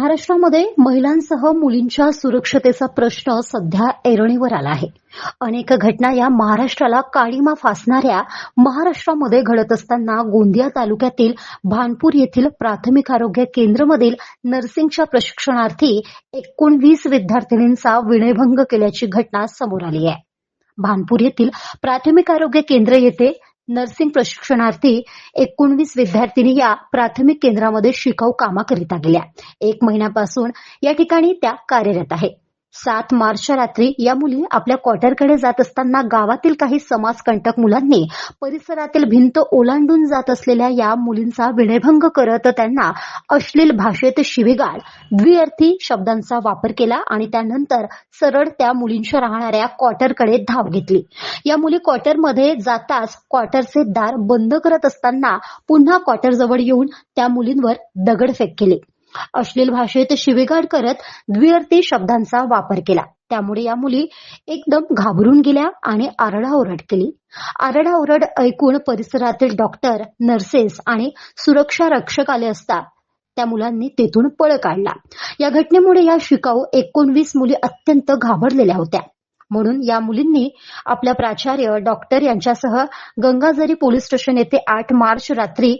महाराष्ट्रामध्ये महिलांसह मुलींच्या सुरक्षतेचा प्रश्न सध्या ऐरणीवर आला आहे. अनेक घटना या महाराष्ट्राला काळिमा फासणाऱ्या महाराष्ट्रामध्ये घडत असताना गोंदिया तालुक्यातील भानपूर येथील प्राथमिक आरोग्य केंद्रामधील नर्सिंगच्या प्रशिक्षणार्थी 19 विद्यार्थिनींचा विनयभंग केल्याची घटना समोर आली आहे. भानपूर येथील प्राथमिक आरोग्य केंद्र येथे नर्सिंग प्रशिक्षणार्थी 19 विद्यार्थिनी या प्राथमिक केंद्रामध्ये शिकाऊ कामाकरिता गेल्या. 1 महिन्यापासून या ठिकाणी त्या कार्यरत आहे. 7 मार्चच्या रात्री या मुली आपल्या क्वार्टरकडे जात असताना गावातील काही समाजकंटक मुलांनी परिसरातील भिंत ओलांडून जात असलेल्या या मुलींचा विनयभंग करत त्यांना अश्लील भाषेत शिवीगाळ, द्विअर्थी शब्दांचा वापर केला आणि त्यानंतर सरळ त्या मुलींच्या राहणाऱ्या क्वार्टरकडे धाव घेतली. या मुली क्वार्टरमध्ये जाताच क्वार्टरचे दार बंद करत असताना पुन्हा क्वार्टरजवळ येऊन त्या मुलींवर दगडफेक केली. अश्लील भाषेत शिवीगाळ करत द्विअर्थी शब्दांचा वापर केला. त्यामुळे या मुली एकदम घाबरून गेल्या आणि आरडाओरड केली. आरडाओरड ऐकून परिसरातील डॉक्टर, नर्सेस आणि सुरक्षा रक्षक आले असता त्या मुलांनी तेथून पळ काढला. या घटनेमुळे या शिकाऊ 19 मुली अत्यंत घाबरलेल्या होत्या. म्हणून या मुलींनी आपल्या प्राचार्य, डॉक्टर यांच्यासह गंगाझरी पोलीस स्टेशन येथे 8 मार्च रात्री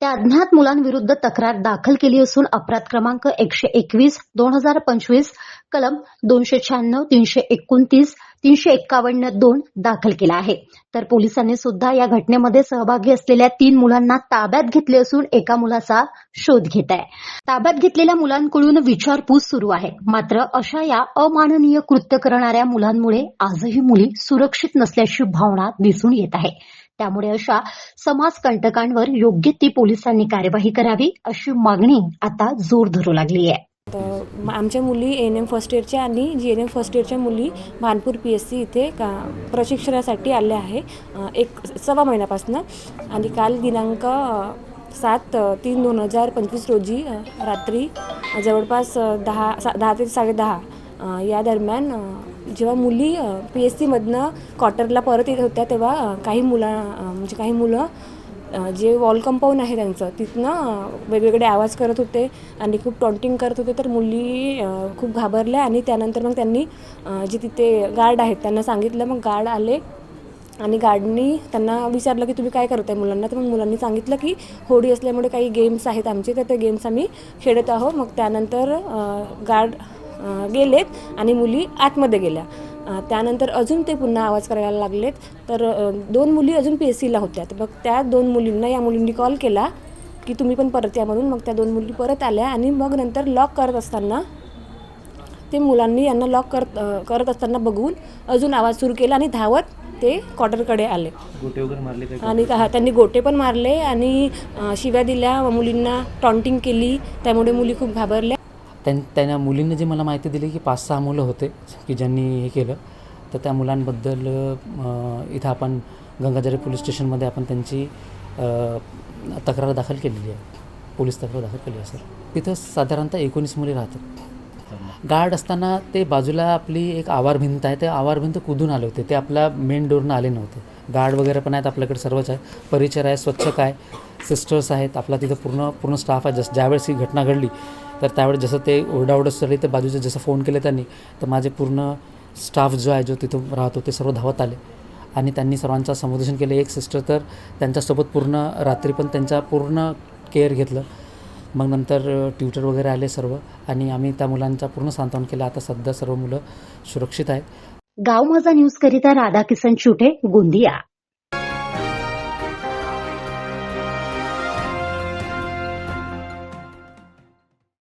त्या अज्ञात मुलांविरुद्ध तक्रार दाखल केली असून अपराध क्रमांक 121/2025 कलम 296, 329, 351(2) दाखल केला आहे. तर पोलिसांनी सुद्धा या घटनेमध्ये सहभागी असलेल्या 3 मुलांना ताब्यात घेतले असून एका मुलाचा शोध घेत आहे. ताब्यात घेतलेल्या मुलांकडून विचारपूस सुरू आहे. मात्र अशा या अमाननीय कृत्य करणाऱ्या मुलांमुळे आजही मुली सुरक्षित नसल्याची भावना दिसून येत आहे. त्यामुळे अशा समाजकंटकांवर योग्य ती पोलिसांनी कार्यवाही करावी अशी मागणी आता जोर धरू लागली आहे. आमच्या मुली एएनएम फर्स्ट इयरच्या आणि जीएनएम फर्स्ट इयरच्या मुली भानपूर PSC इथे प्रशिक्षणासाठी आल्या आहे 1.25 महिन्यापासून. आणि काल दिनांक 7/3/2025 रोजी रात्री जवळपास 10 ते 10:30 या दरम्यान जेव्हा मुली PSC मधनं क्वार्टरला परत येत होत्या तेव्हा काही मुलं जे वॉल कंपाऊंड आहे त्यांचं तिथनं वेगवेगळे आवाज करत होते आणि खूप टॉन्टिंग करत होते. तर मुली खूप घाबरल्या आणि त्यानंतर मग त्यांनी जे तिथे गार्ड आहेत त्यांना सांगितलं. मग गार्ड आले आणि गार्डनी त्यांना विचारलं की तुम्ही काय करताय मुलांना. तर मग मुलांनी सांगितलं की होळी असल्यामुळे काही गेम्स आहेत आमचे, तर ते गेम्स आम्ही खेळत आहोत. मग त्यानंतर गार्ड गेलेत आणि मुली आतमध्ये गेल्या. त्यानंतर अजून ते पुन्हा आवाज करायला लागलेत. तर 2 मुली अजून PSCला होत्या. तर मग त्या 2 मुलींना या मुलींनी कॉल केला की तुम्ही पण परत या म्हणून. मग त्या 2 मुली परत आल्या आणि मग नंतर लॉक करत असताना ते मुलांनी यांना लॉक करत असताना बघून अजून आवाज सुरू केला आणि धावत ते क्वार्टरकडे आले. गोटे वगैरे मारले आणि त्यांनी गोटे पण मारले आणि शिव्या दिल्या, मुलींना टॉन्टिंग केली. त्यामुळे मुली खूप घाबरल्या. त्यांना मुलींनी जी मला माहिती दिली की 5-6 मुलं होते की ज्यांनी हे केलं. तर त्या मुलांबद्दल इथं आपण गंगाझरी पोलीस स्टेशनमध्ये आपण त्यांची तक्रार दाखल केलेली आहे. पोलीस तक्रार दाखल केली आहे सर. तिथं साधारणतः 19 मुली राहतात. गार्ड असताना ते बाजूला आपली एक आवार भिंत आहे, ते आवार भिंत कुदून आले होते. ते आपल्या मेन डोरनं आले नव्हते. गार्ड वगैरे पण आहेत आपल्याकडे, सर्वच आहे. परिचर आहे, स्वच्छता आहे, सिस्टर्स आहेत, आपला तिथं पूर्ण स्टाफ आहे. ज्यावेळेस ही घटना घडली तर त्यावेळेस जसं ते ओरडाओरड चालली तर बाजूचे जसं फोन केले त्यांनी तर माझे पूर्ण स्टाफ जो आहे जो तिथं राहतो ते सर्व धावत आले आणि त्यांनी सर्वांचं समुपदेशन केलं. एक सिस्टर तर त्यांच्यासोबत पूर्ण रात्री पण त्यांचा पूर्ण केअर घेतलं. मग नंतर ट्युटर वगैरे आले सर्व आणि आम्ही त्या मुलांचा पूर्ण सांत्वन केलं. आता सध्या सर्व मुलं सुरक्षित आहेत. गाव माझा न्यूज करिता राधाकिसन चुटे, गोंदिया.